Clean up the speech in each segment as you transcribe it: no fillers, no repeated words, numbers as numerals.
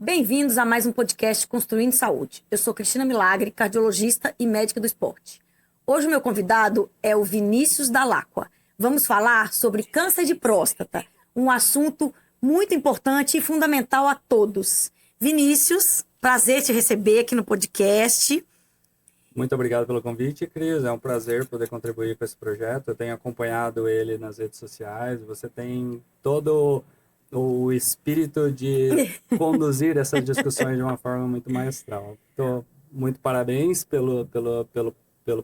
Bem-vindos a mais um podcast Construindo Saúde. Eu sou Cristina Milagre, cardiologista e médica do esporte. Hoje o meu convidado é o Vinícius Dall'Acqua. Vamos falar sobre câncer de próstata, um assunto muito importante e fundamental a todos. Vinícius, prazer te receber aqui no podcast. Muito obrigado pelo convite, Cris. É um prazer poder contribuir com esse projeto. Eu tenho acompanhado ele nas redes sociais. Você tem todo o espírito de conduzir essas discussões de uma forma muito maestral. Então, muito parabéns pelo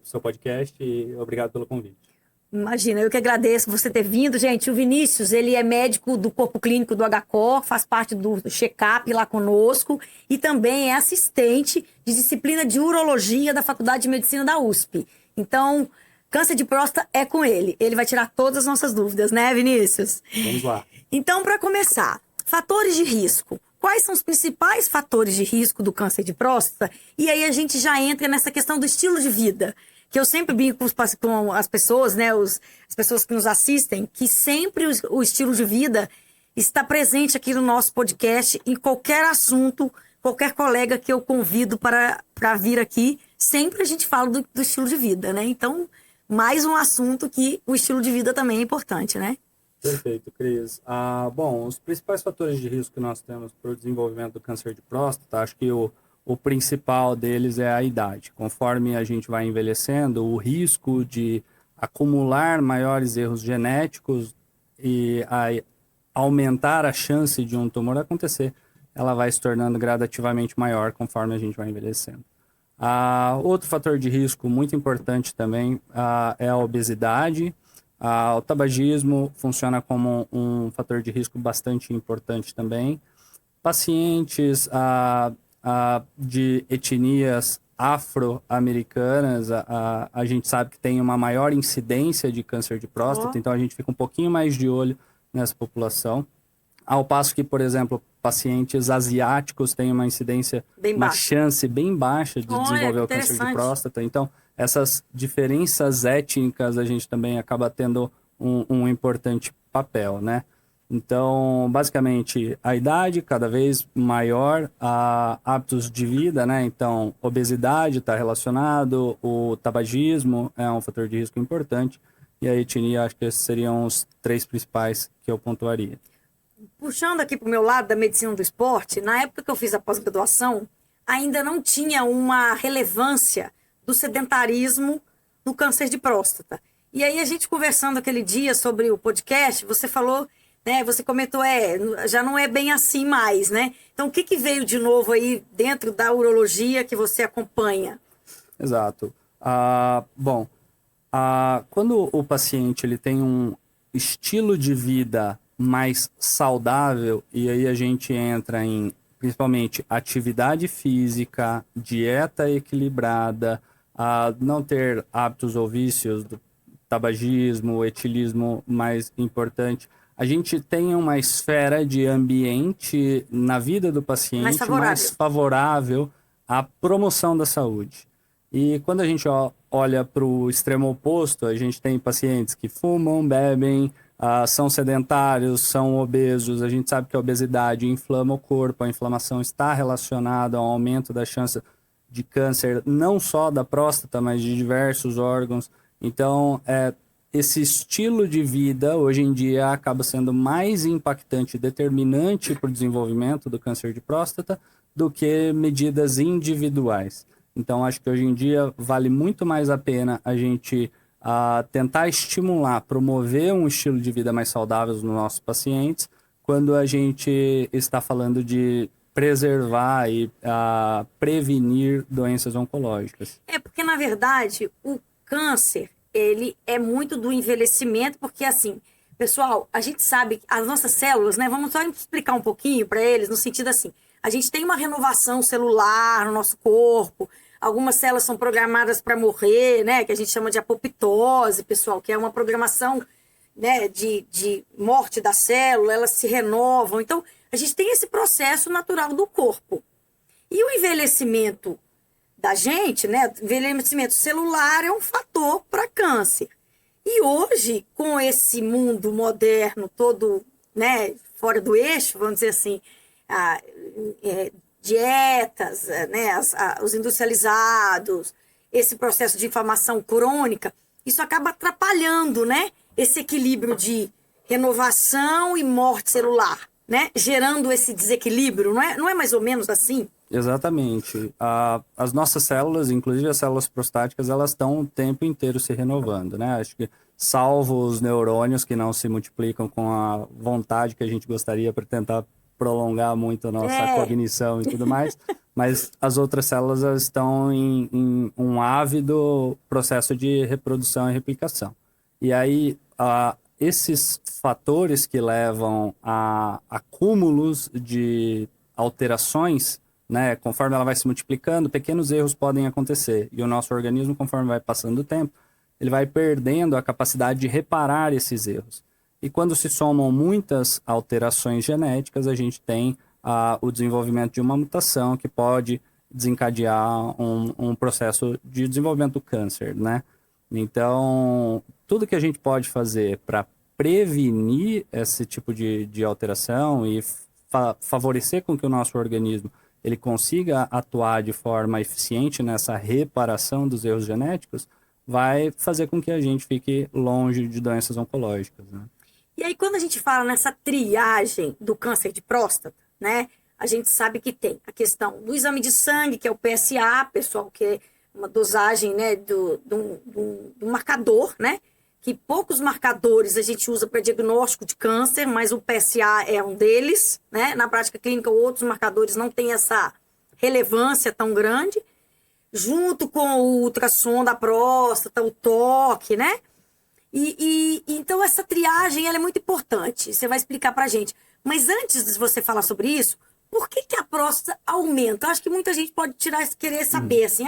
seu podcast e obrigado pelo convite. Imagina, eu que agradeço você ter vindo. Gente, o Vinícius, ele é médico do corpo clínico do HCOR, faz parte do check-up lá conosco e também é assistente de disciplina de urologia da Faculdade de Medicina da USP. Então, câncer de próstata é com ele. Ele vai tirar todas as nossas dúvidas, né, Vinícius? Vamos lá. Então, para começar, fatores de risco. Quais são os principais fatores de risco do câncer de próstata? E aí a gente já entra nessa questão do estilo de vida, que eu sempre brinco com as pessoas, né, as pessoas que nos assistem, que sempre o estilo de vida está presente aqui no nosso podcast, em qualquer assunto, qualquer colega que eu convido para vir aqui, sempre a gente fala do estilo de vida, né? Então, mais um assunto que o estilo de vida também é importante, né? Perfeito, Cris. Bom, os principais fatores de risco que nós temos para o desenvolvimento do câncer de próstata, acho que o principal deles é a idade. Conforme a gente vai envelhecendo, o risco de acumular maiores erros genéticos e aumentar a chance de um tumor acontecer, ela vai se tornando gradativamente maior conforme a gente vai envelhecendo. Outro fator de risco muito importante também é a obesidade. O tabagismo funciona como um fator de risco bastante importante também. Pacientes de etnias afro-americanas, a gente sabe que tem uma maior incidência de câncer de próstata, então a gente fica um pouquinho mais de olho nessa população. Ao passo que, por exemplo, pacientes asiáticos têm uma incidência, uma chance bem baixa de desenvolver o câncer de próstata. Então, essas diferenças étnicas a gente também acaba tendo um importante papel, né? Então, basicamente, a idade cada vez maior, hábitos de vida, né? Então, obesidade está relacionado, o tabagismo é um fator de risco importante e a etnia, acho que esses seriam os três principais que eu pontuaria. Puxando aqui para o meu lado da medicina do esporte, na época que eu fiz a pós-graduação, ainda não tinha uma relevância do sedentarismo no câncer de próstata. E aí a gente conversando aquele dia sobre o podcast, você falou, né, você comentou, já não é bem assim mais, né? Então o que veio de novo aí dentro da urologia que você acompanha? Exato. Quando o paciente ele tem um estilo de vida mais saudável, e aí a gente entra em principalmente atividade física, dieta equilibrada, não ter hábitos ou vícios do tabagismo, o etilismo mais importante. A gente tem uma esfera de ambiente na vida do paciente mais favorável à promoção da saúde. E quando a gente olha para o extremo oposto, a gente tem pacientes que fumam, bebem, são sedentários, são obesos. A gente sabe que a obesidade inflama o corpo, a inflamação está relacionada ao aumento da chance de câncer, não só da próstata, mas de diversos órgãos. Então, esse estilo de vida, hoje em dia, acaba sendo mais impactante e determinante para o desenvolvimento do câncer de próstata do que medidas individuais. Então, acho que hoje em dia vale muito mais a pena a gente tentar estimular, promover um estilo de vida mais saudável nos nossos pacientes, quando a gente está falando de preservar e prevenir doenças oncológicas. Porque, na verdade, o câncer, ele é muito do envelhecimento, porque, assim, pessoal, a gente sabe que as nossas células, né, vamos só explicar um pouquinho para eles, no sentido assim, a gente tem uma renovação celular no nosso corpo. Algumas células são programadas para morrer, né? Que a gente chama de apoptose, pessoal, que é uma programação, né, de morte da célula, elas se renovam. Então, a gente tem esse processo natural do corpo. E o envelhecimento da gente, né? O envelhecimento celular é um fator para câncer. E hoje, com esse mundo moderno todo, né, fora do eixo, vamos dizer assim, a, dietas, né, os industrializados, esse processo de inflamação crônica, isso acaba atrapalhando, né, esse equilíbrio de renovação e morte celular, né, gerando esse desequilíbrio, não é mais ou menos assim? Exatamente. As nossas células, inclusive as células prostáticas, elas estão o tempo inteiro se renovando, né? Acho que salvo os neurônios que não se multiplicam com a vontade que a gente gostaria para tentar prolongar muito a nossa cognição e tudo mais, mas as outras células elas estão em um ávido processo de reprodução e replicação. E aí, esses fatores que levam a acúmulos de alterações, né, conforme ela vai se multiplicando, pequenos erros podem acontecer. E o nosso organismo, conforme vai passando o tempo, ele vai perdendo a capacidade de reparar esses erros. E quando se somam muitas alterações genéticas, a gente tem o desenvolvimento de uma mutação que pode desencadear um processo de desenvolvimento do câncer, né? Então, tudo que a gente pode fazer para prevenir esse tipo de alteração e favorecer com que o nosso organismo ele consiga atuar de forma eficiente nessa reparação dos erros genéticos, vai fazer com que a gente fique longe de doenças oncológicas, né? E aí, quando a gente fala nessa triagem do câncer de próstata, né, a gente sabe que tem a questão do exame de sangue, que é o PSA, pessoal, que é uma dosagem, né, do marcador, né, que poucos marcadores a gente usa para diagnóstico de câncer, mas o PSA é um deles, né, na prática clínica outros marcadores não têm essa relevância tão grande, junto com o ultrassom da próstata, o toque, né, então essa triagem ela é muito importante. Você vai explicar pra gente. Mas antes de você falar sobre isso, por que a próstata aumenta? Eu acho que muita gente pode querer saber assim,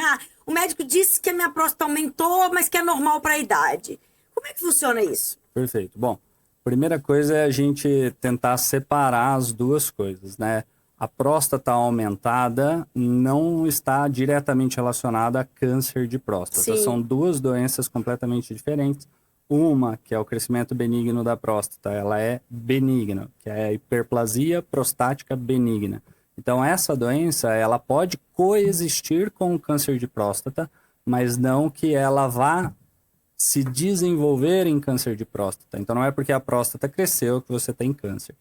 o médico disse que a minha próstata aumentou, mas que é normal para a idade. Como é que funciona isso? Perfeito. Bom, primeira coisa é a gente tentar separar as duas coisas, né? A próstata aumentada não está diretamente relacionada a câncer de próstata. Sim. São duas doenças completamente diferentes. Uma, que é o crescimento benigno da próstata, ela é benigna, que é a hiperplasia prostática benigna. Então, essa doença, ela pode coexistir com o câncer de próstata, mas não que ela vá se desenvolver em câncer de próstata. Então, não é porque a próstata cresceu que você tem câncer.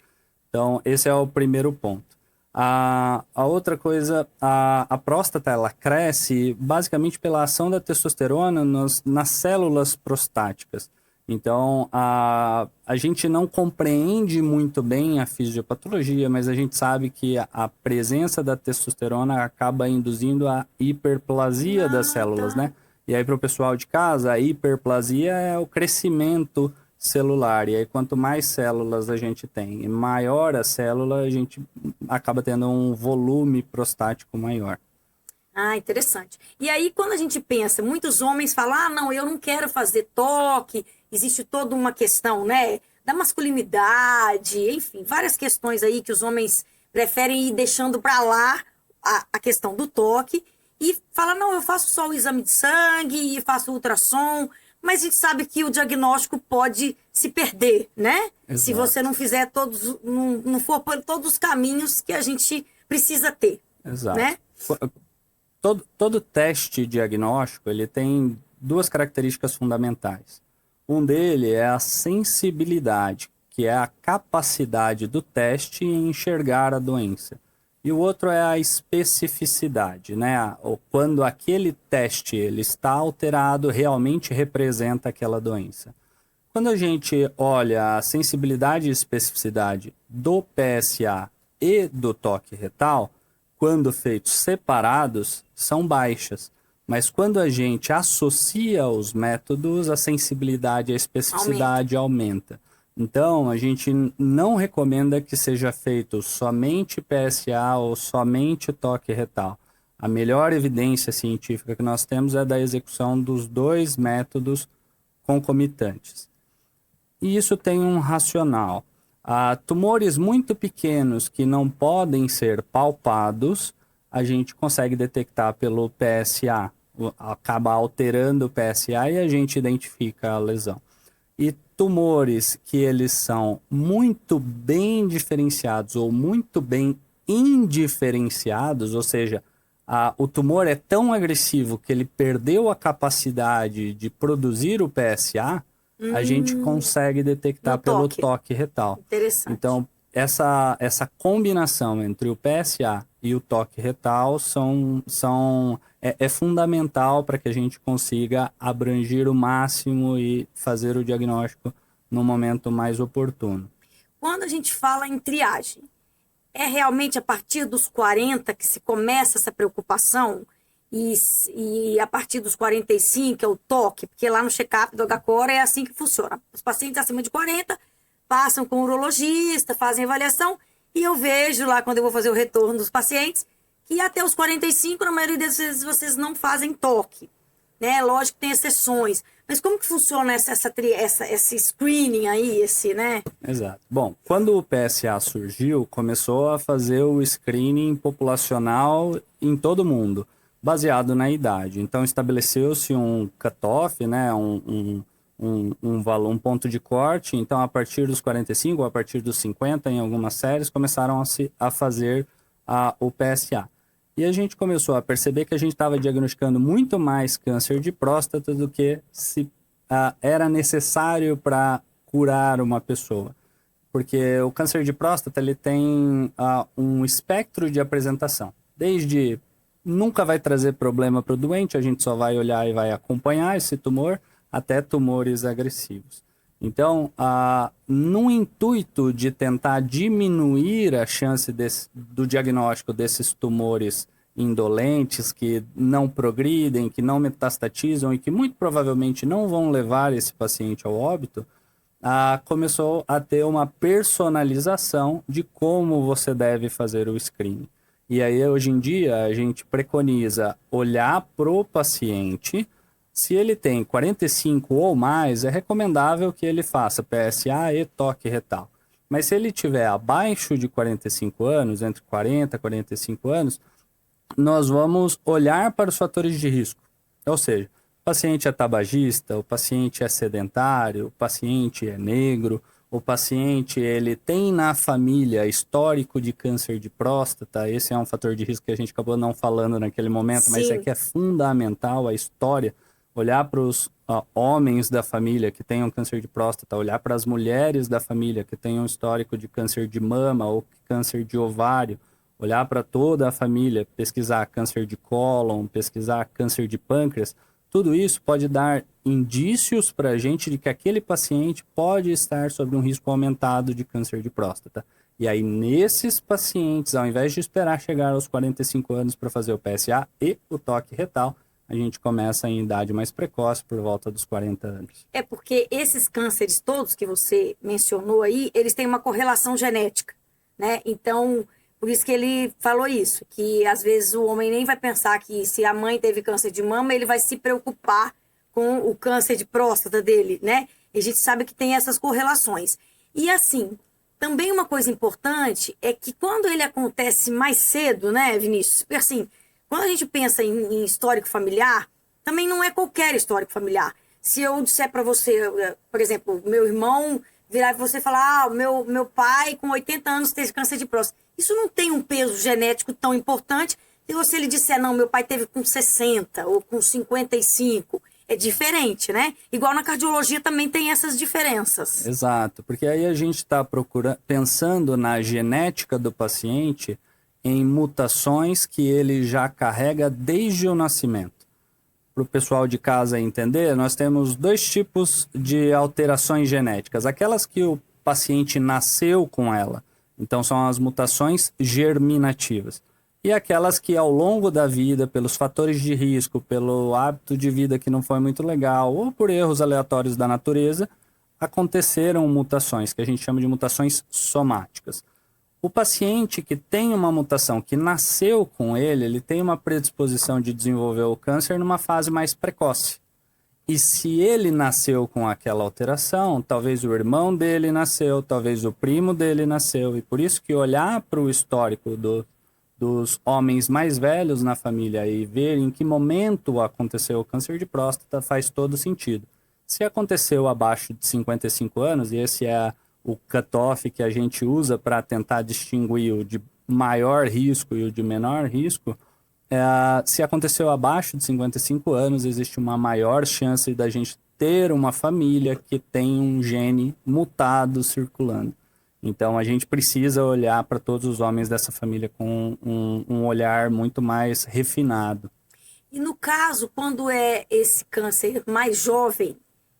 Então, esse é o primeiro ponto. A outra coisa, a próstata, ela cresce basicamente pela ação da testosterona nas células prostáticas. Então, a gente não compreende muito bem a fisiopatologia, mas a gente sabe que a presença da testosterona acaba induzindo a hiperplasia das células, né? E aí, para o pessoal de casa, a hiperplasia é o crescimento celular. E aí, quanto mais células a gente tem e maior a célula, a gente acaba tendo um volume prostático maior. Interessante. E aí, quando a gente pensa, muitos homens falam, não, eu não quero fazer toque, existe toda uma questão, né, da masculinidade, enfim, várias questões aí que os homens preferem ir deixando para lá a questão do toque e fala, não, eu faço só o exame de sangue e faço ultrassom, mas a gente sabe que o diagnóstico pode se perder, né? Exato. Se você não fizer não for por todos os caminhos que a gente precisa ter. Exato. Né? Todo teste diagnóstico, ele tem duas características fundamentais. Um dele é a sensibilidade, que é a capacidade do teste em enxergar a doença. E o outro é a especificidade, né? Quando aquele teste ele está alterado, realmente representa aquela doença. Quando a gente olha a sensibilidade e especificidade do PSA e do toque retal, quando feitos separados, são baixas. Mas quando a gente associa os métodos, a sensibilidade e a especificidade aumenta. Então, a gente não recomenda que seja feito somente PSA ou somente toque retal. A melhor evidência científica que nós temos é da execução dos dois métodos concomitantes. E isso tem um racional. Tumores muito pequenos que não podem ser palpados, a gente consegue detectar pelo PSA. Acaba alterando o PSA e a gente identifica a lesão. E tumores que eles são muito bem diferenciados ou muito bem indiferenciados, ou seja, o tumor é tão agressivo que ele perdeu a capacidade de produzir o PSA, a gente consegue detectar pelo toque retal. Interessante. Então, essa combinação entre o PSA e o toque retal é fundamental para que a gente consiga abranger o máximo e fazer o diagnóstico no momento mais oportuno. Quando a gente fala em triagem, é realmente a partir dos 40 que se começa essa preocupação e a partir dos 45 é o toque, porque lá no check-up do HCOR é assim que funciona. Os pacientes acima de 40 passam com o urologista, fazem avaliação e eu vejo lá quando eu vou fazer o retorno dos pacientes que até os 45, na maioria das vezes, vocês não fazem toque, né? Lógico que tem exceções, mas como que funciona esse screening aí, né? Exato. Bom, quando o PSA surgiu, começou a fazer o screening populacional em todo mundo, baseado na idade. Então, estabeleceu-se um cutoff, né? Um ponto de corte. Então, a partir dos 45 ou a partir dos 50, em algumas séries, começaram a fazer o PSA. E a gente começou a perceber que a gente estava diagnosticando muito mais câncer de próstata do que era necessário para curar uma pessoa. Porque o câncer de próstata ele tem um espectro de apresentação. Desde nunca vai trazer problema para o doente, a gente só vai olhar e vai acompanhar esse tumor, até tumores agressivos. Então, no intuito de tentar diminuir a chance do diagnóstico desses tumores indolentes, que não progridem, que não metastatizam e que muito provavelmente não vão levar esse paciente ao óbito, começou a ter uma personalização de como você deve fazer o screening. E aí, hoje em dia, a gente preconiza olhar para o paciente. Se ele tem 45 ou mais, é recomendável que ele faça PSA e toque retal. Mas se ele tiver abaixo de 45 anos, entre 40 e 45 anos, nós vamos olhar para os fatores de risco. Ou seja, o paciente é tabagista, o paciente é sedentário, o paciente é negro, o paciente ele tem na família histórico de câncer de próstata. Esse é um fator de risco que a gente acabou não falando naquele momento, mas é que é fundamental a história. Olhar para os homens da família que tenham câncer de próstata, olhar para as mulheres da família que tenham histórico de câncer de mama ou câncer de ovário, olhar para toda a família, pesquisar câncer de cólon, pesquisar câncer de pâncreas, tudo isso pode dar indícios para a gente de que aquele paciente pode estar sob um risco aumentado de câncer de próstata. E aí, nesses pacientes, ao invés de esperar chegar aos 45 anos para fazer o PSA e o toque retal, a gente começa em idade mais precoce, por volta dos 40 anos. É porque esses cânceres todos que você mencionou aí, eles têm uma correlação genética, né? Então, por isso que ele falou isso, que às vezes o homem nem vai pensar que se a mãe teve câncer de mama, ele vai se preocupar com o câncer de próstata dele, né? E a gente sabe que tem essas correlações. E assim, também uma coisa importante é que quando ele acontece mais cedo, né, Vinícius? Porque assim, quando a gente pensa em histórico familiar, também não é qualquer histórico familiar. Se eu disser para você, por exemplo, meu irmão virar e você falar, meu pai com 80 anos teve câncer de próstata. Isso não tem um peso genético tão importante. Se você lhe disser, não, meu pai teve com 60 ou com 55, é diferente, né? Igual na cardiologia também tem essas diferenças. Exato, porque aí a gente está pensando na genética do paciente em mutações que ele já carrega desde o nascimento. Para o pessoal de casa entender, nós temos dois tipos de alterações genéticas. Aquelas que o paciente nasceu com ela, então são as mutações germinativas. E aquelas que ao longo da vida, pelos fatores de risco, pelo hábito de vida que não foi muito legal, ou por erros aleatórios da natureza, aconteceram mutações, que a gente chama de mutações somáticas. O paciente que tem uma mutação que nasceu com ele tem uma predisposição de desenvolver o câncer numa fase mais precoce. E se ele nasceu com aquela alteração, talvez o irmão dele nasceu, talvez o primo dele nasceu. E por isso que olhar para o histórico dos homens mais velhos na família e ver em que momento aconteceu o câncer de próstata faz todo sentido. Se aconteceu abaixo de 55 anos, e esse é o cutoff que a gente usa para tentar distinguir maior risco e o de menor risco, se aconteceu abaixo de 55 anos, existe uma maior chance da gente ter uma família que tem um gene mutado circulando. Então, a gente precisa olhar para todos os homens dessa família com um olhar muito mais refinado. E no caso, quando é esse câncer mais jovem,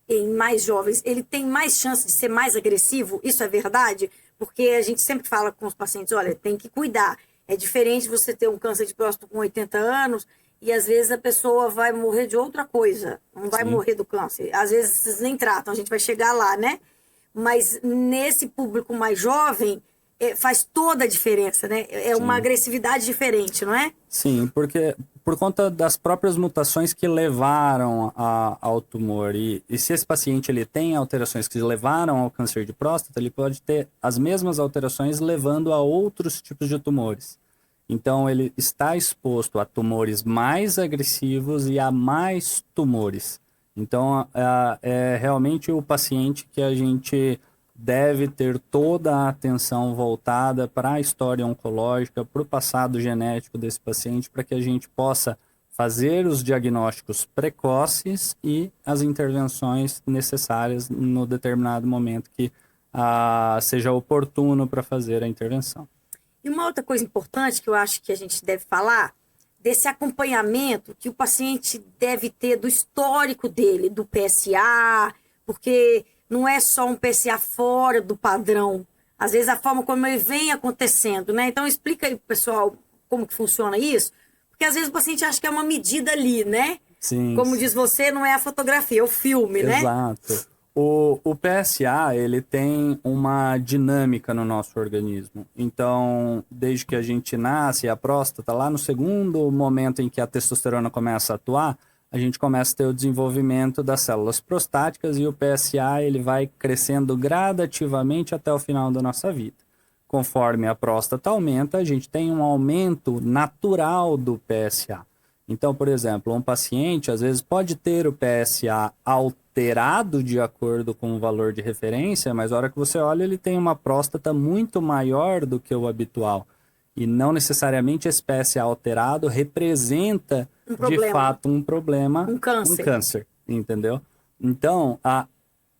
em mais jovens, ele tem mais chance de ser mais agressivo? Isso é verdade? Porque a gente sempre fala com os pacientes, olha, tem que cuidar. É diferente você ter um câncer de próstata com 80 anos e às vezes a pessoa vai morrer de outra coisa, não vai morrer do câncer. Às vezes vocês nem tratam, a gente vai chegar lá, né? Mas nesse público mais jovem, faz toda a diferença, né? É uma agressividade diferente, não é? Sim, porque por conta das próprias mutações que levaram ao tumor. E se esse paciente ele tem alterações que levaram ao câncer de próstata, ele pode ter as mesmas alterações levando a outros tipos de tumores. Então, ele está exposto a tumores mais agressivos e a mais tumores. Então, é realmente o paciente que a gente deve ter toda a atenção voltada para a história oncológica, para o passado genético desse paciente, para que a gente possa fazer os diagnósticos precoces e as intervenções necessárias no determinado momento que seja oportuno para fazer a intervenção. E uma outra coisa importante que eu acho que a gente deve falar, desse acompanhamento que o paciente deve ter do histórico dele, do PSA, porque não é só um PSA fora do padrão. Às vezes a forma como ele vem acontecendo, né? Então explica aí pro pessoal como que funciona isso, porque às vezes o paciente acha que é uma medida ali, né? Sim. Como diz você, não é a fotografia, é o filme, né? Exato. O PSA, ele tem uma dinâmica no nosso organismo. Então, desde que a gente nasce, a próstata, lá no segundo momento em que a testosterona começa a atuar, a gente começa a ter o desenvolvimento das células prostáticas e o PSA ele vai crescendo gradativamente até o final da nossa vida. Conforme a próstata aumenta, a gente tem um aumento natural do PSA. Então, por exemplo, um paciente às vezes pode ter o PSA alterado de acordo com o valor de referência, mas na hora que você olha ele tem uma próstata muito maior do que o habitual. E não necessariamente esse PSA alterado representa, de fato, um problema, um câncer, entendeu? Então,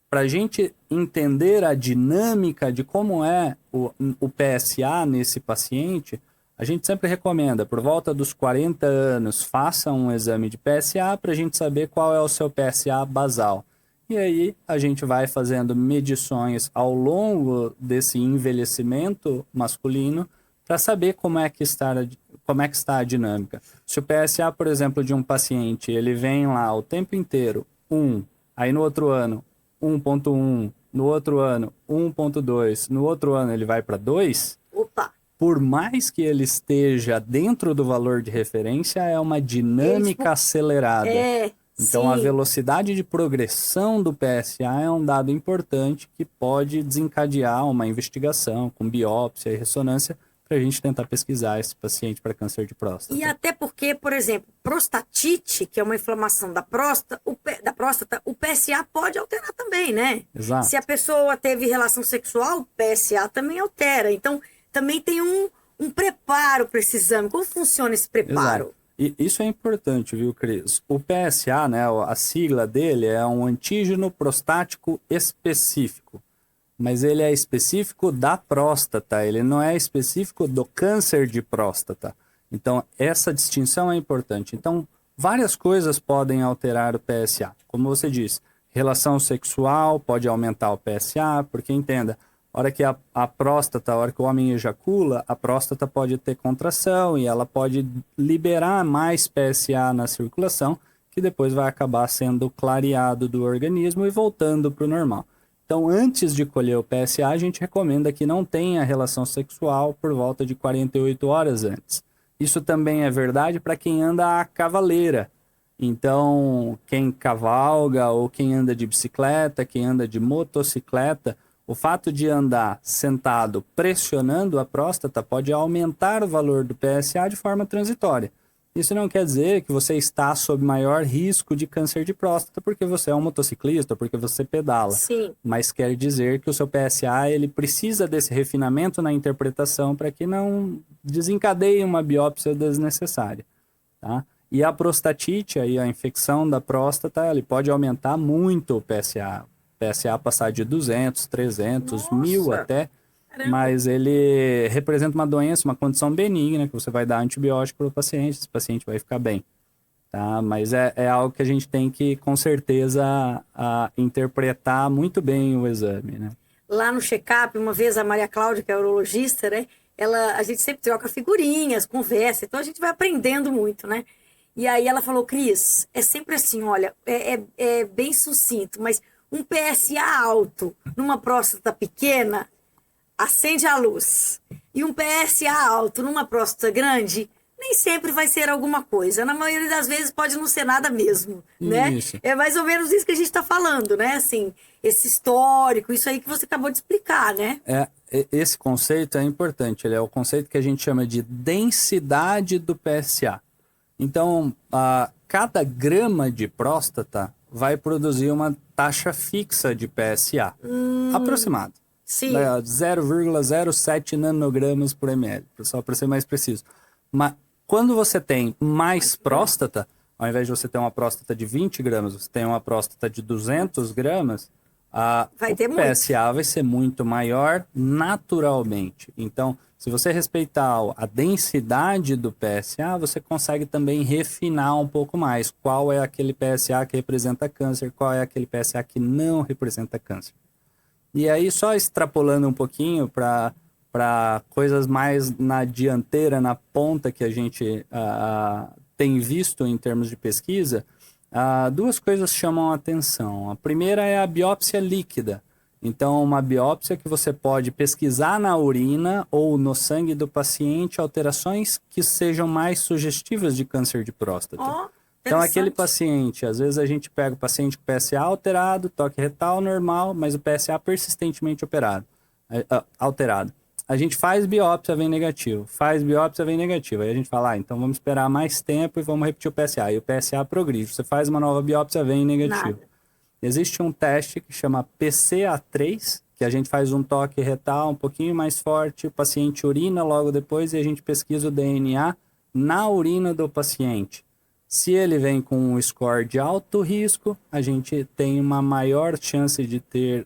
para a gente entender a dinâmica de como é o PSA nesse paciente, a gente sempre recomenda, por volta dos 40 anos, faça um exame de PSA para a gente saber qual é o seu PSA basal. E aí a gente vai fazendo medições ao longo desse envelhecimento masculino para saber como é que está a dinâmica. Se o PSA, por exemplo, de um paciente, ele vem lá o tempo inteiro, 1, aí no outro ano, 1,1, no outro ano, 1,2, no outro ano ele vai para 2, opa! Por mais que ele esteja dentro do valor de referência, é uma dinâmica acelerada. Então, a velocidade de progressão do PSA é um dado importante que pode desencadear uma investigação com biópsia e ressonância para a gente tentar pesquisar esse paciente para câncer de próstata. E até porque, por exemplo, prostatite, que é uma inflamação da próstata, o PSA pode alterar também, né? Exato. Se a pessoa teve relação sexual, o PSA também altera. Então, também tem um preparo para esse exame. Como funciona esse preparo? Exato. E isso é importante, viu, Cris? O PSA, né, a sigla dele é um antígeno prostático específico. Mas ele é específico da próstata, ele não é específico do câncer de próstata. Então, essa distinção é importante. Então, várias coisas podem alterar o PSA. Como você disse, relação sexual pode aumentar o PSA, porque entenda, a hora que a próstata, a hora que o homem ejacula, a próstata pode ter contração e ela pode liberar mais PSA na circulação, que depois vai acabar sendo clareado do organismo e voltando para o normal. Então, antes de colher o PSA, a gente recomenda que não tenha relação sexual por volta de 48 horas antes. Isso também é verdade para quem anda a cavaleira. Então, quem cavalga ou quem anda de bicicleta, quem anda de motocicleta, o fato de andar sentado pressionando a próstata pode aumentar o valor do PSA de forma transitória. Isso não quer dizer que você está sob maior risco de câncer de próstata porque você é um motociclista, porque você pedala. Sim. Mas quer dizer que o seu PSA ele precisa desse refinamento na interpretação para que não desencadeie uma biópsia desnecessária, tá? E a prostatite, aí a infecção da próstata, ele pode aumentar muito o PSA. O PSA passar de 200, 300, 1000 Nossa, até. caramba. Mas ele representa uma doença, uma condição benigna, que você vai dar antibiótico para o paciente, esse paciente vai ficar bem, tá? Mas é algo que a gente tem que, com certeza, interpretar muito bem o exame, né? Lá no check-up, uma vez a Maria Cláudia, que é urologista, né? A gente sempre troca figurinhas, conversa, então a gente vai aprendendo muito, né? E aí ela falou, Cris, é sempre assim, olha, é bem sucinto, mas um PSA alto numa próstata pequena acende a luz. E um PSA alto numa próstata grande, nem sempre vai ser alguma coisa. Na maioria das vezes pode não ser nada mesmo, né? Isso. É mais ou menos isso que a gente está falando, né? Assim, esse histórico, isso aí que você acabou de explicar, né? Esse conceito é importante, ele é o conceito que a gente chama de densidade do PSA. Então, cada grama de próstata vai produzir uma taxa fixa de PSA, aproximado. Sim. 0,07 nanogramas por ml, só para ser mais preciso. Mas quando você tem mais próstata, ao invés de você ter uma próstata de 20 gramas, você tem uma próstata de 200 gramas, Vai o ter muito. PSA vai ser muito maior naturalmente. Então, se você respeitar a densidade do PSA, você consegue também refinar um pouco mais qual é aquele PSA que representa câncer, qual é aquele PSA que não representa câncer. E aí, só extrapolando um pouquinho para coisas mais na dianteira, na ponta que a gente tem visto em termos de pesquisa, duas coisas chamam a atenção. A primeira é a biópsia líquida. Então, uma biópsia que você pode pesquisar na urina ou no sangue do paciente alterações que sejam mais sugestivas de câncer de próstata. Ó, Então, aquele interessante. paciente, às vezes a gente pega o paciente com PSA alterado, toque retal normal, mas o PSA persistentemente alterado. A gente faz biópsia, vem negativo. Faz biópsia, vem negativo. Aí a gente fala, então vamos esperar mais tempo e vamos repetir o PSA. E o PSA progride. Você faz uma nova biópsia, vem negativo. Nada. Existe um teste que chama PCA3, que a gente faz um toque retal um pouquinho mais forte, o paciente urina logo depois e a gente pesquisa o DNA na urina do paciente. Se ele vem com um score de alto risco, a gente tem uma maior chance de ter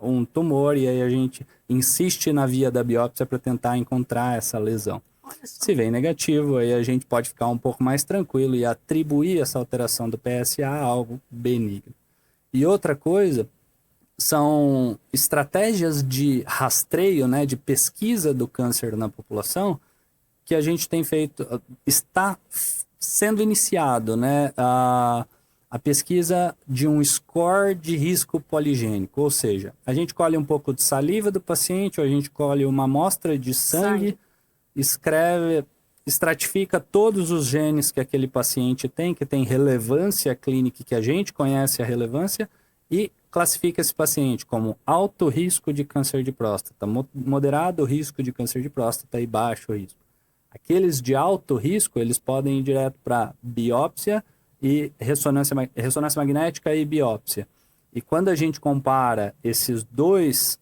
um tumor e aí a gente insiste na via da biópsia para tentar encontrar essa lesão. Olha só. Se vem negativo, aí a gente pode ficar um pouco mais tranquilo e atribuir essa alteração do PSA a algo benigno. E outra coisa são estratégias de rastreio, né, de pesquisa do câncer na população que a gente tem feito, está sendo iniciado, né, a pesquisa de um score de risco poligênico, ou seja, a gente colhe um pouco de saliva do paciente, ou a gente colhe uma amostra de sangue, estratifica todos os genes que aquele paciente tem, que tem relevância clínica, que a gente conhece a relevância, e classifica esse paciente como alto risco de câncer de próstata, moderado risco de câncer de próstata e baixo risco. Aqueles de alto risco, eles podem ir direto para biópsia e ressonância magnética e biópsia. E quando a gente compara esses dois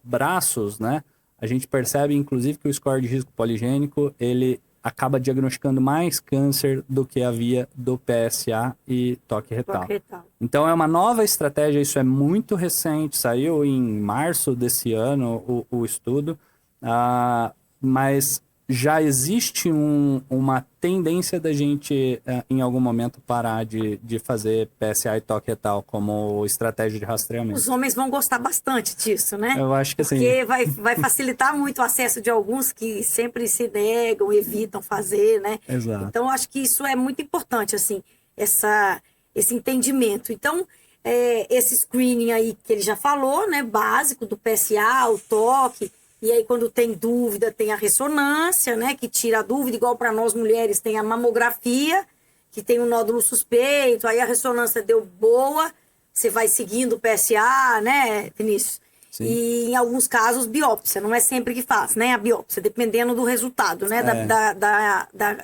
braços, né, a gente percebe, inclusive, que o score de risco poligênico, ele acaba diagnosticando mais câncer do que a via do PSA e toque retal. Então, é uma nova estratégia, isso é muito recente, saiu em março desse ano o estudo, mas já existe uma tendência da gente, em algum momento, parar de fazer PSA e toque retal como estratégia de rastreamento. Os homens vão gostar bastante disso, né? Eu acho que sim. Porque vai facilitar muito o acesso de alguns que sempre se negam, evitam fazer, né? Exato. Então, eu acho que isso é muito importante, assim, esse entendimento. Então, esse screening aí que ele já falou, né? Básico do PSA, o toque. E aí, quando tem dúvida, tem a ressonância, né? Que tira a dúvida, igual para nós mulheres, tem a mamografia, que tem um nódulo suspeito, aí a ressonância deu boa, você vai seguindo o PSA, né, Vinícius? Sim. E em alguns casos, biópsia. Não é sempre que faz, né? A biópsia, dependendo do resultado, né?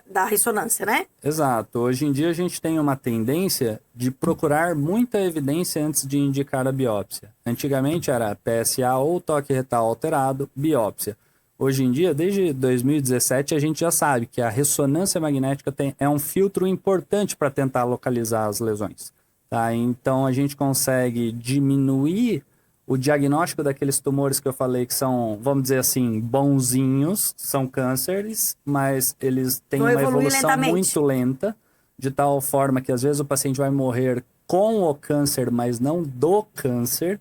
Da ressonância, né? Exato. Hoje em dia a gente tem uma tendência de procurar muita evidência antes de indicar a biópsia. Antigamente era PSA ou toque retal alterado, biópsia. Hoje em dia, desde 2017, a gente já sabe que a ressonância magnética é um filtro importante para tentar localizar as lesões. Tá? Então a gente consegue diminuir o diagnóstico daqueles tumores que eu falei que são, vamos dizer assim, bonzinhos, são cânceres, mas eles têm Vão uma evoluir evolução lentamente. muito lenta, de tal forma que às vezes o paciente vai morrer com o câncer, mas não do câncer.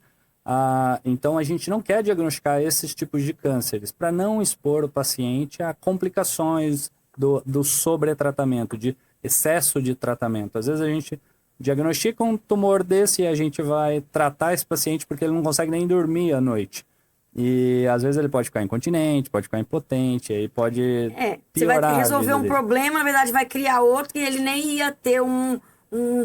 Então a gente não quer diagnosticar esses tipos de cânceres para não expor o paciente a complicações do sobretratamento, de excesso de tratamento. Às vezes a gente diagnostica um tumor desse e a gente vai tratar esse paciente porque ele não consegue nem dormir à noite. E às vezes ele pode ficar incontinente, pode ficar impotente, aí pode Você vai piorar a resolver vida um dele. problema, na verdade vai criar outro e ele nem ia ter um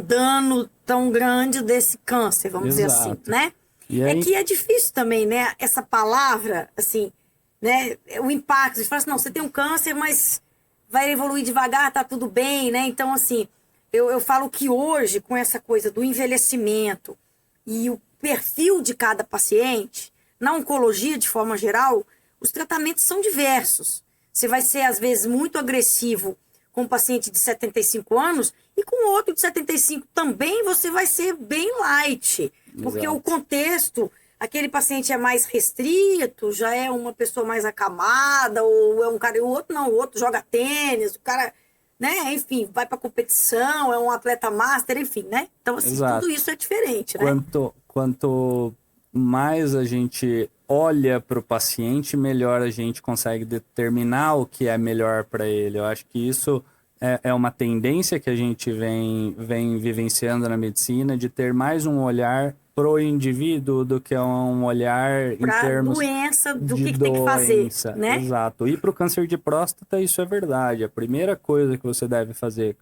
dano tão grande desse câncer, vamos dizer assim, Exato. né? E É aí, que é difícil também, né? Essa palavra, assim, né? O impacto. Você fala assim, não, você tem um câncer, mas vai evoluir devagar, tá tudo bem, né? Então, assim, eu falo que hoje, com essa coisa do envelhecimento e o perfil de cada paciente, na oncologia, de forma geral, os tratamentos são diversos. Você vai ser, às vezes, muito agressivo com um paciente de 75 anos e com outro de 75 também você vai ser bem light. Porque Exato. o contexto, aquele paciente é mais restrito, já é uma pessoa mais acamada, ou é um cara, e o outro não, o outro joga tênis, o cara, né, enfim, vai pra competição, é um atleta master, enfim, né? Então, assim, Exato. tudo isso é diferente, né? Quanto mais a gente olha para o paciente, melhor a gente consegue determinar o que é melhor para ele. Eu acho que isso é uma tendência que a gente vem vivenciando na medicina, de ter mais um olhar pro indivíduo do que um olhar em Pra termos doença, do de que tem que fazer, doença. né? Exato. E para o câncer de próstata, isso é verdade. A primeira coisa que você deve fazer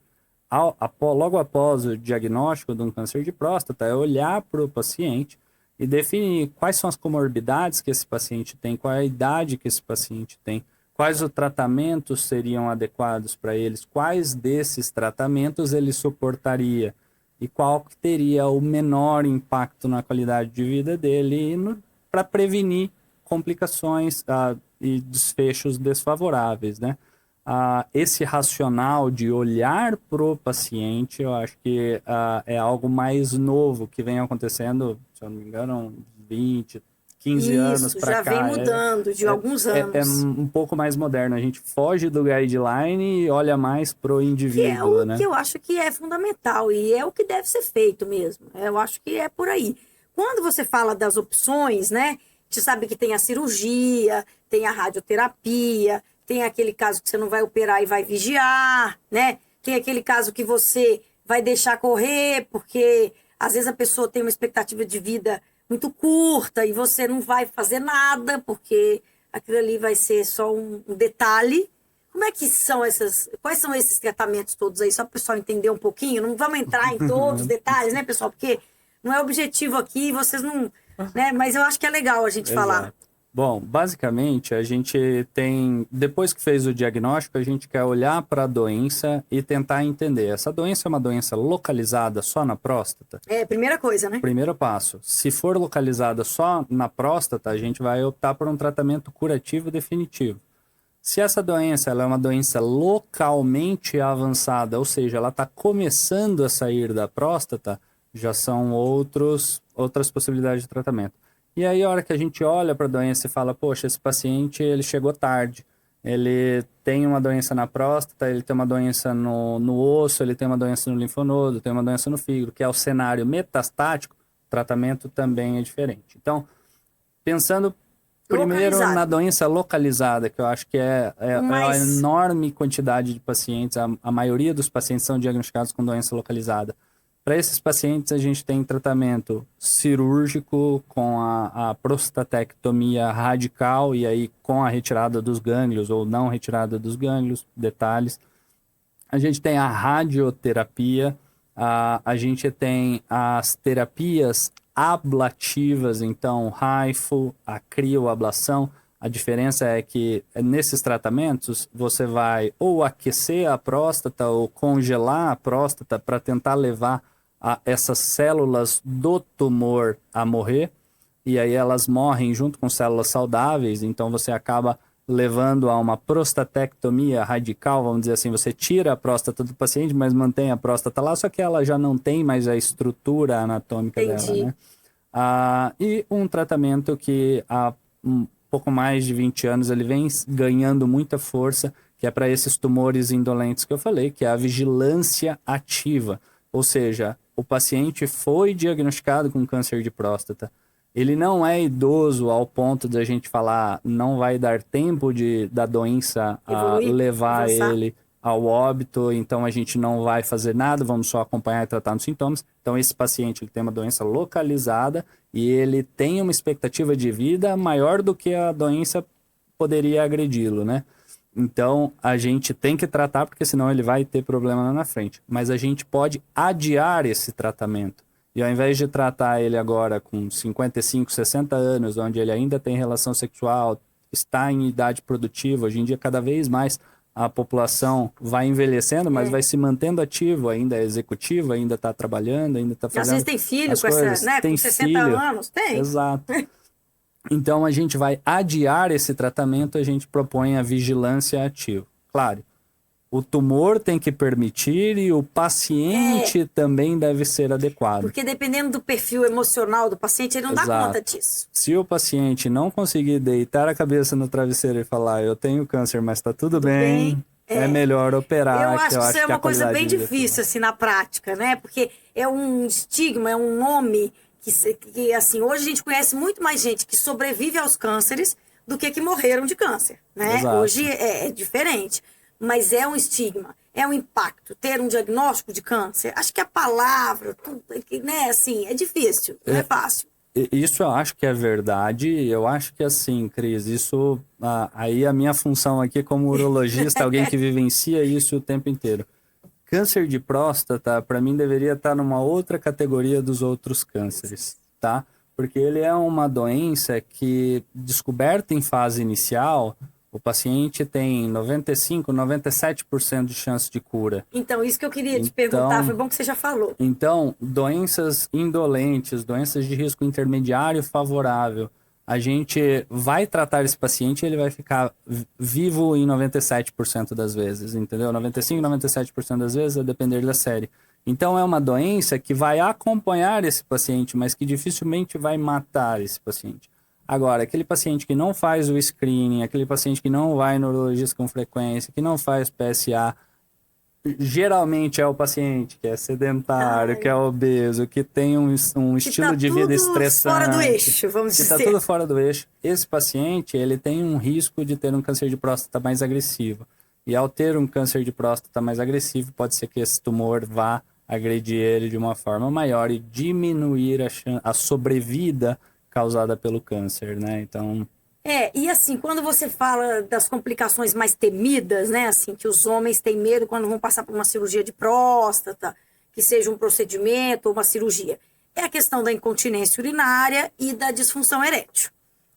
logo após o diagnóstico de um câncer de próstata é olhar para o paciente e definir quais são as comorbidades que esse paciente tem, qual é a idade que esse paciente tem, quais os tratamentos seriam adequados para eles, quais desses tratamentos ele suportaria e qual que teria o menor impacto na qualidade de vida dele para prevenir complicações e desfechos desfavoráveis, né? Esse racional de olhar para o paciente, eu acho que é algo mais novo que vem acontecendo, se eu não me engano, uns 20, 15 anos Isso, para já cá. vem mudando de alguns É anos. um pouco mais moderno. A gente foge do guideline e olha mais pro Que é indivíduo, o né? que eu acho que é fundamental e é o que deve ser feito mesmo. Eu acho que é por aí. Quando você fala das opções, né? A gente sabe que tem a cirurgia, tem a radioterapia, tem aquele caso que você não vai operar e vai vigiar, né? Tem aquele caso que você vai deixar correr, porque às vezes a pessoa tem uma expectativa de vida muito curta e você não vai fazer nada, porque aquilo ali vai ser só um detalhe. Como é que são quais são esses tratamentos todos aí? Só para o pessoal entender um pouquinho. Não vamos entrar em todos os detalhes, né, pessoal? Porque não é objetivo aqui, vocês não, né? Mas eu acho que é legal a gente falar. Exato. Bom, basicamente, a gente tem, depois que fez o diagnóstico, a gente quer olhar para a doença e tentar entender. Essa doença é uma doença localizada só na próstata? É, primeira coisa, né? Primeiro passo. Se for localizada só na próstata, a gente vai optar por um tratamento curativo definitivo. Se essa doença ela é uma doença localmente avançada, ou seja, ela está começando a sair da próstata, já são outras possibilidades de tratamento. E aí, a hora que a gente olha para a doença e fala, poxa, esse paciente ele chegou tarde, ele tem uma doença na próstata, ele tem uma doença no osso, ele tem uma doença no linfonodo, tem uma doença no fígado, que é o cenário metastático, o tratamento também é diferente. Então, pensando primeiro na doença localizada, que eu acho que é uma enorme quantidade de pacientes, a maioria dos pacientes são diagnosticados com doença localizada. Para esses pacientes, a gente tem tratamento cirúrgico com a prostatectomia radical e aí com a retirada dos gânglios ou não retirada dos gânglios, detalhes. A gente tem a radioterapia, a gente tem as terapias ablativas, então HIFU, a crioablação. A diferença é que nesses tratamentos você vai ou aquecer a próstata ou congelar a próstata para tentar levar essas células do tumor a morrer, e aí elas morrem junto com células saudáveis, então você acaba levando a uma prostatectomia radical, vamos dizer assim, você tira a próstata do paciente, mas mantém a próstata lá, só que ela já não tem mais a estrutura anatômica dela, né? E um tratamento que há um pouco mais de 20 anos ele vem ganhando muita força, que é para esses tumores indolentes que eu falei, que é a vigilância ativa, ou seja, o paciente foi diagnosticado com câncer de próstata, ele não é idoso ao ponto de a gente falar não vai dar tempo da doença levar avançar. Ele ao óbito, então a gente não vai fazer nada, vamos só acompanhar e tratar os sintomas. Então esse paciente ele tem uma doença localizada e ele tem uma expectativa de vida maior do que a doença poderia agredi-lo, né? Então a gente tem que tratar porque senão ele vai ter problema lá na frente. Mas a gente pode adiar esse tratamento. E ao invés de tratar ele agora com 55, 60 anos, onde ele ainda tem relação sexual, está em idade produtiva, hoje em dia cada vez mais a população vai envelhecendo, mas vai se mantendo ativo, ainda é executivo, ainda está trabalhando, ainda está fazendo. Às vezes tem filho com coisas. Essa, né? Tem com 60 filho. anos, tem. Exato. Então a gente vai adiar esse tratamento, a gente propõe a vigilância ativa. Claro. O tumor tem que permitir e o paciente também deve ser adequado. Porque dependendo do perfil emocional do paciente, ele não dá conta disso. Se o paciente não conseguir deitar a cabeça no travesseiro e falar eu tenho câncer, mas está tudo bem, é melhor operar. Eu acho que isso é uma coisa bem difícil assim, na prática, né? Porque é um estigma, é um nome que assim, hoje a gente conhece muito mais gente que sobrevive aos cânceres do que morreram de câncer, né? Exato. Hoje é diferente. Mas é um estigma, é um impacto. Ter um diagnóstico de câncer, acho que a palavra, tudo, né, assim, é difícil, não é fácil. Isso eu acho que é verdade. Eu acho que assim, Cris, isso aí a minha função aqui como urologista, alguém que vivencia isso o tempo inteiro. Câncer de próstata, para mim, deveria estar numa outra categoria dos outros cânceres, tá? Porque ele é uma doença que, descoberta em fase inicial, o paciente tem 95%, 97% de chance de cura. Então, isso que eu queria te perguntar, foi bom que você já falou. Então, doenças indolentes, doenças de risco intermediário favorável, a gente vai tratar esse paciente e ele vai ficar vivo em 97% das vezes, entendeu? 95%, 97% das vezes, a depender da série. Então, é uma doença que vai acompanhar esse paciente, mas que dificilmente vai matar esse paciente. Agora, aquele paciente que não faz o screening, aquele paciente que não vai no urologista com frequência, que não faz PSA, geralmente é o paciente que é sedentário, que é obeso, que tem um estilo de vida estressante. Fora do eixo, vamos dizer. Está tudo fora do eixo. Esse paciente, ele tem um risco de ter um câncer de próstata mais agressivo. E ao ter um câncer de próstata mais agressivo, pode ser que esse tumor vá agredir ele de uma forma maior e diminuir a sobrevida causada pelo câncer, né? Então... e assim, quando você fala das complicações mais temidas, né? Assim, que os homens têm medo quando vão passar por uma cirurgia de próstata, que seja um procedimento ou uma cirurgia, é a questão da incontinência urinária e da disfunção erétil.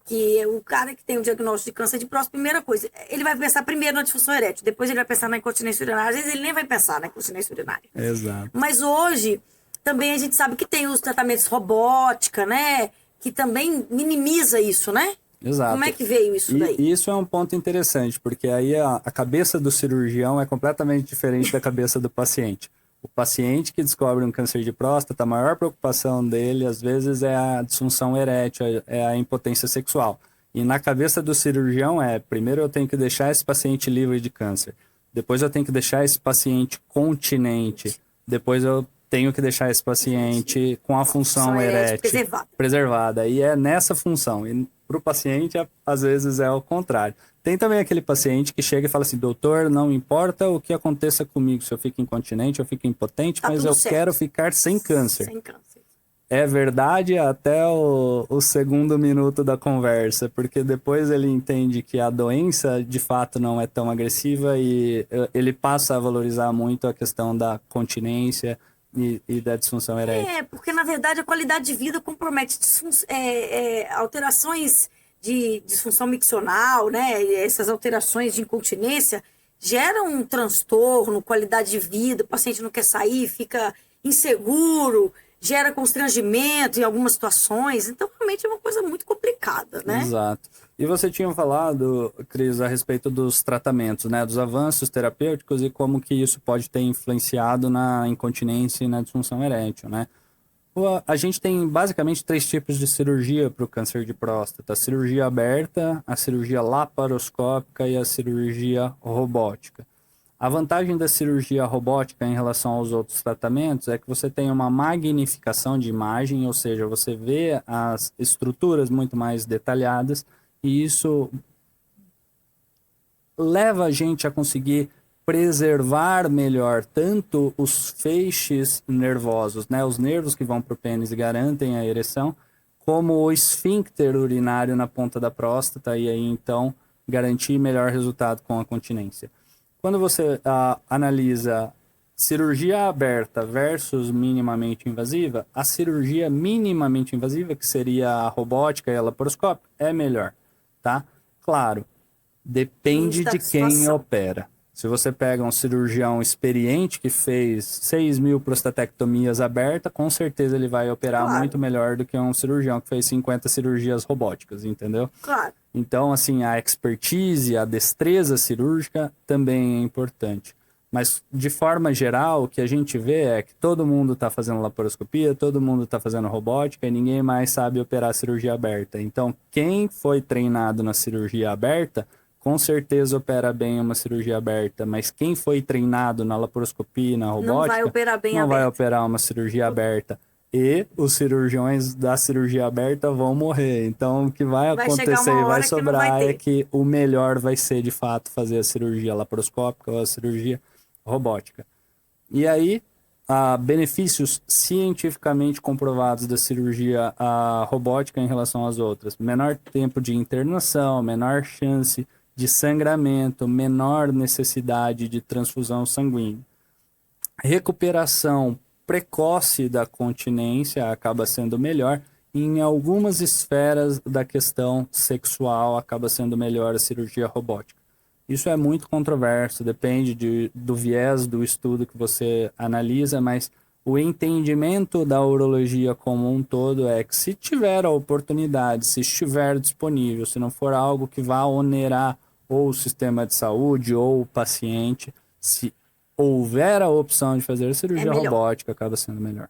Que o cara que tem o diagnóstico de câncer de próstata, primeira coisa, ele vai pensar primeiro na disfunção erétil, depois ele vai pensar na incontinência urinária, às vezes ele nem vai pensar na incontinência urinária. Exato. Mas hoje, também a gente sabe que tem os tratamentos robótica, né? Que também minimiza isso, né? Exato. Como é que veio isso daí? E isso é um ponto interessante, porque aí a cabeça do cirurgião é completamente diferente da cabeça do paciente. O paciente que descobre um câncer de próstata, a maior preocupação dele, às vezes, é a disfunção erétil, é a impotência sexual. E na cabeça do cirurgião primeiro eu tenho que deixar esse paciente livre de câncer. Depois eu tenho que deixar esse paciente continente. Depois eu tenho que deixar esse paciente com a função erétil preservada. E é nessa função. E para o paciente, às vezes, é o contrário. Tem também aquele paciente que chega e fala assim, doutor, não importa o que aconteça comigo, se eu fico incontinente, eu fico impotente, mas eu quero ficar sem câncer. Sem câncer. É verdade até o segundo minuto da conversa, porque depois ele entende que a doença, de fato, não é tão agressiva e ele passa a valorizar muito a questão da continência, e da disfunção erétil. Porque na verdade a qualidade de vida compromete alterações de disfunção miccional, né? E essas alterações de incontinência geram um transtorno, qualidade de vida, o paciente não quer sair, fica inseguro, gera constrangimento em algumas situações. Então, realmente é uma coisa muito complicada, né? Exato. E você tinha falado, Cris, a respeito dos tratamentos, né? Dos avanços terapêuticos e como que isso pode ter influenciado na incontinência e na disfunção erétil, né? A gente tem basicamente 3 tipos de cirurgia para o câncer de próstata: a cirurgia aberta, a cirurgia laparoscópica e a cirurgia robótica. A vantagem da cirurgia robótica em relação aos outros tratamentos é que você tem uma magnificação de imagem, ou seja, você vê as estruturas muito mais detalhadas, e isso leva a gente a conseguir preservar melhor tanto os feixes nervosos, né, os nervos que vão para o pênis e garantem a ereção, como o esfíncter urinário na ponta da próstata, e aí então garantir melhor resultado com a continência. Quando você analisa cirurgia aberta versus minimamente invasiva, a cirurgia minimamente invasiva, que seria a robótica e a laparoscópica, é melhor, tá? Claro, depende de quem opera. Se você pega um cirurgião experiente que fez 6.000 prostatectomias abertas, com certeza ele vai operar muito melhor do que um cirurgião que fez 50 cirurgias robóticas, entendeu? Claro. Então, assim, a expertise, a destreza cirúrgica também é importante. Mas, de forma geral, o que a gente vê é que todo mundo está fazendo laparoscopia, todo mundo está fazendo robótica e ninguém mais sabe operar cirurgia aberta. Então, quem foi treinado na cirurgia aberta, com certeza opera bem uma cirurgia aberta, mas quem foi treinado na laparoscopia e na robótica não vai operar bem não aberta. vai operar uma cirurgia aberta. E os cirurgiões da cirurgia aberta vão morrer. Então, o que vai acontecer e vai sobrar é que o melhor vai ser, de fato, fazer a cirurgia laparoscópica ou a cirurgia robótica. E aí, benefícios cientificamente comprovados da cirurgia robótica em relação às outras: menor tempo de internação, menor chance de sangramento, menor necessidade de transfusão sanguínea. Recuperação precoce da continência acaba sendo melhor. Em algumas esferas da questão sexual acaba sendo melhor a cirurgia robótica. Isso é muito controverso, depende do viés do estudo que você analisa, mas o entendimento da urologia como um todo é que, se tiver a oportunidade, se estiver disponível, se não for algo que vá onerar ou o sistema de saúde ou o paciente, se houver a opção de fazer a cirurgia robótica, acaba sendo melhor.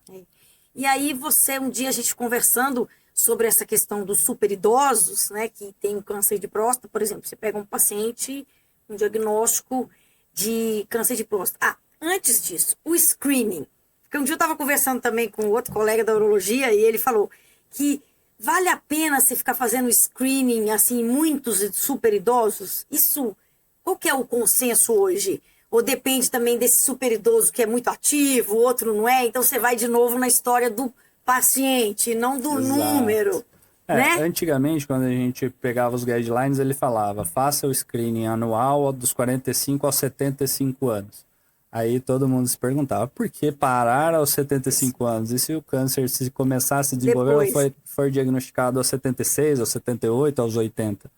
E aí um dia a gente conversando sobre essa questão dos superidosos, né, que tem um câncer de próstata, por exemplo, você pega um paciente, um diagnóstico de câncer de próstata. Antes disso, o screening. Porque um dia eu estava conversando também com outro colega da urologia e ele falou que vale a pena você ficar fazendo screening, assim, muitos super idosos? Isso, qual que é o consenso hoje? Ou depende também desse super idoso que é muito ativo, o outro não é? Então você vai de novo na história do paciente, não do número. Né? Antigamente, quando a gente pegava os guidelines, ele falava: faça o screening anual dos 45 aos 75 anos. Aí todo mundo se perguntava, por que parar aos 75 anos? E se o câncer se começasse a desenvolver ou for diagnosticado aos 76, aos 78, aos 80?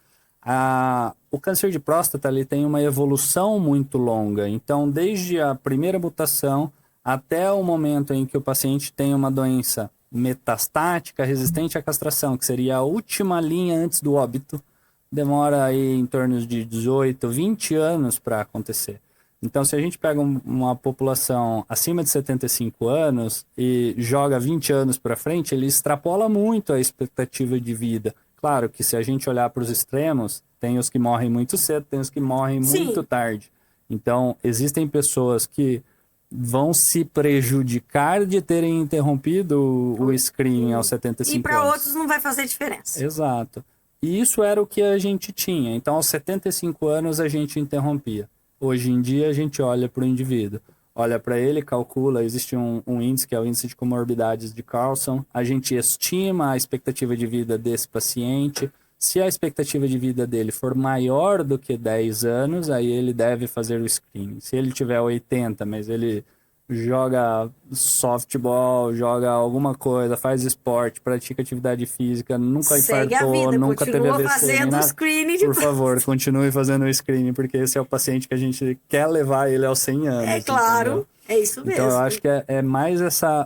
O câncer de próstata ele tem uma evolução muito longa. Então, desde a primeira mutação até o momento em que o paciente tem uma doença metastática resistente à castração, que seria a última linha antes do óbito, demora aí em torno de 18, 20 anos para acontecer. Então, se a gente pega uma população acima de 75 anos e joga 20 anos para frente, ele extrapola muito a expectativa de vida. Claro que, se a gente olhar para os extremos, tem os que morrem muito cedo, tem os que morrem muito tarde. Então, existem pessoas que vão se prejudicar de terem interrompido o screening aos 75 anos. E para outros não vai fazer diferença. Exato. E isso era o que a gente tinha. Então, aos 75 anos, a gente interrompia. Hoje em dia, a gente olha para o indivíduo. Olha para ele, calcula, existe um índice que é o índice de comorbidades de Carlson. A gente estima a expectativa de vida desse paciente. Se a expectativa de vida dele for maior do que 10 anos, aí ele deve fazer o screening. Se ele tiver 80, mas ele joga softball, joga alguma coisa, faz esporte, pratica atividade física, nunca Segue a infartou, vida, nunca teve continua AVC, nem fazendo o nada. screening de Por favor, continue fazendo o screening, porque esse é o paciente que a gente quer levar ele aos 100 anos, É entendeu? claro, é isso Então, eu mesmo. acho que é mais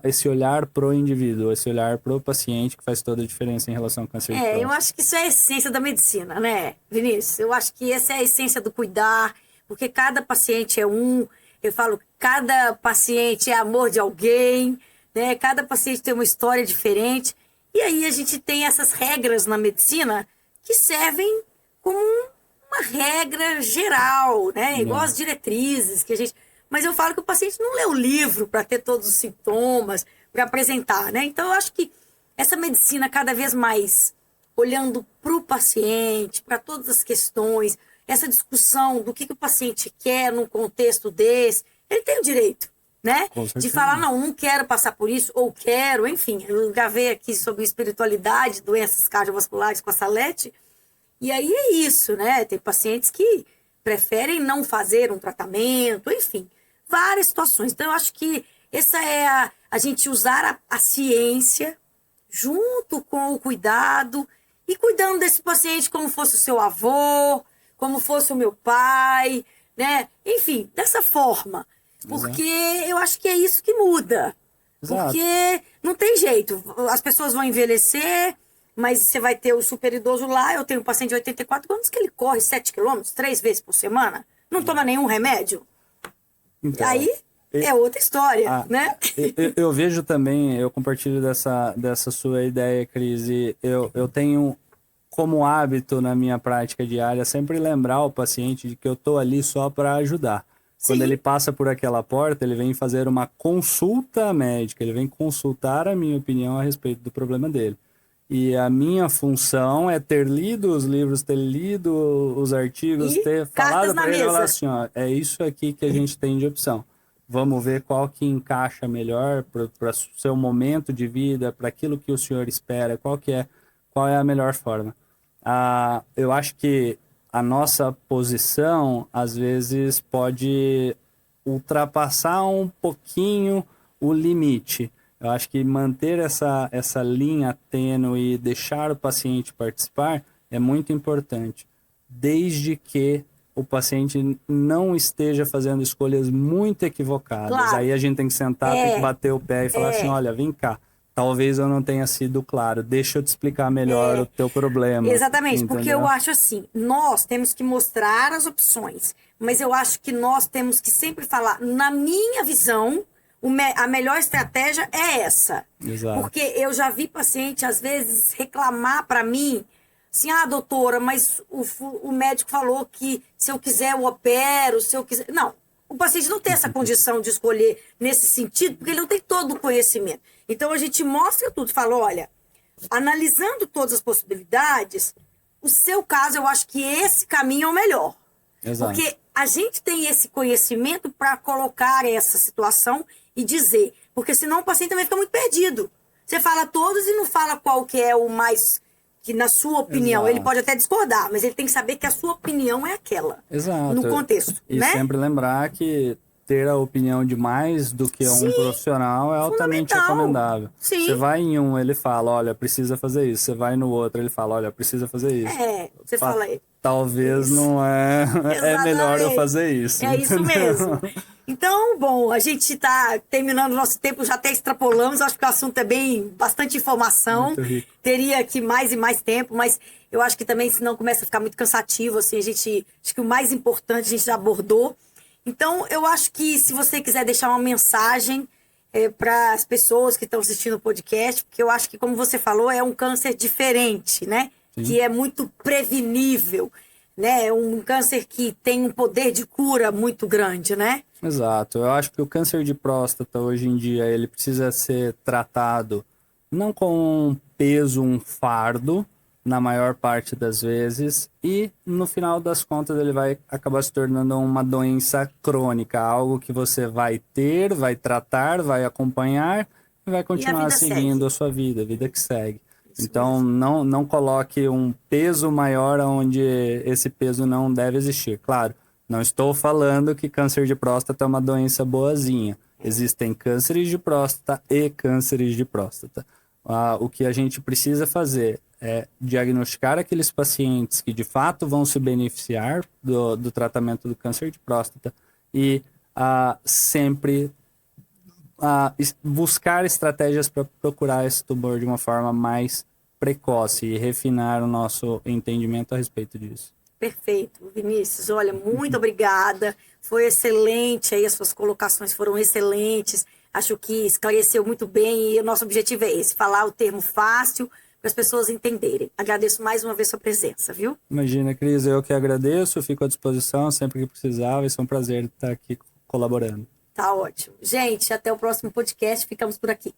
esse olhar pro indivíduo, esse olhar pro paciente que faz toda a diferença em relação ao câncer de Eu próstata. acho que isso é a essência da medicina, né, Vinícius? Eu acho que essa é a essência do cuidar, porque cada paciente é um. Eu falo, cada paciente é amor de alguém, né? Cada paciente tem uma história diferente. E aí a gente tem essas regras na medicina que servem como uma regra geral, né? Igual as diretrizes que a gente. Mas eu falo que o paciente não lê o livro para ter todos os sintomas, para apresentar, né? Então eu acho que essa medicina cada vez mais olhando para o paciente, para todas as questões, essa discussão do que o paciente quer num contexto desse, ele tem o direito, né? Com De certeza. falar, não quero passar por isso, ou quero, enfim. Eu gravei aqui sobre espiritualidade, doenças cardiovasculares com a Salete, e aí é isso, né? Tem pacientes que preferem não fazer um tratamento, enfim, várias situações. Então, eu acho que essa é a gente usar a ciência junto com o cuidado e cuidando desse paciente como fosse o seu avô, como fosse o meu pai, né? Enfim, dessa forma. Porque eu acho que é isso que muda. Exato. Porque não tem jeito. As pessoas vão envelhecer, mas você vai ter o super idoso lá. Eu tenho um paciente de 84 anos que ele corre 7 quilômetros 3 vezes por semana. Não toma nenhum remédio. Então, Aí é outra história, Ah, né? eu vejo também, eu compartilho dessa sua ideia, Cris, e eu tenho como hábito na minha prática diária sempre lembrar o paciente de que eu estou ali só para ajudar. Quando Sim. ele passa por aquela porta, ele vem fazer uma consulta médica, ele vem consultar a minha opinião a respeito do problema dele. E a minha função é ter lido os livros, ter lido os artigos, E ter cartas falado na para ele, mesa. falar assim, ó, é isso aqui que a gente tem de opção. Vamos ver qual que encaixa melhor para o seu momento de vida, para aquilo que o senhor espera, qual é a melhor forma. Eu acho que a nossa posição, às vezes, pode ultrapassar um pouquinho o limite. Eu acho que manter essa linha tênue e deixar o paciente participar é muito importante, desde que o paciente não esteja fazendo escolhas muito equivocadas. Claro. Aí a gente tem que sentar, tem que bater o pé e falar assim, olha, vem cá, talvez eu não tenha sido claro, deixa eu te explicar melhor o teu problema. Exatamente, porque entendeu? eu acho assim, nós temos que mostrar as opções, mas eu acho que nós temos que sempre falar, na minha visão, a melhor estratégia é essa. Exato. Porque eu já vi paciente, às vezes, reclamar para mim, assim, doutora, mas o médico falou que se eu quiser eu opero, se eu quiser... Não, o paciente não tem essa condição de escolher nesse sentido, porque ele não tem todo o conhecimento. Então, a gente mostra tudo, fala, olha, analisando todas as possibilidades, o seu caso, eu acho que esse caminho é o melhor. Exato. Porque a gente tem esse conhecimento para colocar essa situação e dizer. Porque senão o paciente também fica muito perdido. Você fala todos e não fala qual que é o mais... que na sua opinião, Exato. ele pode até discordar, mas ele tem que saber que a sua opinião é aquela. Exato. No contexto, E né? sempre lembrar que ter a opinião de mais do que Sim, um profissional é altamente fundamental. recomendável. Sim. Você vai em um, ele fala, olha, precisa fazer isso. Você vai no outro, ele fala, olha, precisa fazer isso. Você fala aí. Talvez não é... É melhor eu fazer isso. É isso mesmo. Então, bom, a gente está terminando o nosso tempo, já até extrapolamos, acho que o assunto é bastante informação. Muito rico. Teria aqui mais e mais tempo, mas eu acho que também, senão começa a ficar muito cansativo, assim, acho que o mais importante a gente já abordou. Então, eu acho que se você quiser deixar uma mensagem para as pessoas que estão assistindo o podcast, porque eu acho que, como você falou, é um câncer diferente, né? Sim. Que é muito prevenível, né? É um câncer que tem um poder de cura muito grande, né? Exato. Eu acho que o câncer de próstata, hoje em dia, ele precisa ser tratado não com um peso, um fardo, na maior parte das vezes, e no final das contas ele vai acabar se tornando uma doença crônica, algo que você vai ter, vai tratar, vai acompanhar e vai continuar seguindo a sua vida, a vida que segue. Isso então não coloque um peso maior onde esse peso não deve existir. Claro, não estou falando que câncer de próstata é uma doença boazinha. Existem cânceres de próstata e cânceres de próstata. O que a gente precisa fazer é diagnosticar aqueles pacientes que de fato vão se beneficiar do tratamento do câncer de próstata e sempre buscar estratégias para procurar esse tumor de uma forma mais precoce e refinar o nosso entendimento a respeito disso. Perfeito, Vinícius. Olha, muito obrigada. Foi excelente aí, as suas colocações foram excelentes. Acho que esclareceu muito bem e o nosso objetivo é esse, falar o termo fácil para as pessoas entenderem. Agradeço mais uma vez sua presença, viu? Imagina, Cris, eu que agradeço, fico à disposição sempre que precisar, vai ser um prazer estar aqui colaborando. Tá ótimo. Gente, até o próximo podcast. Ficamos por aqui.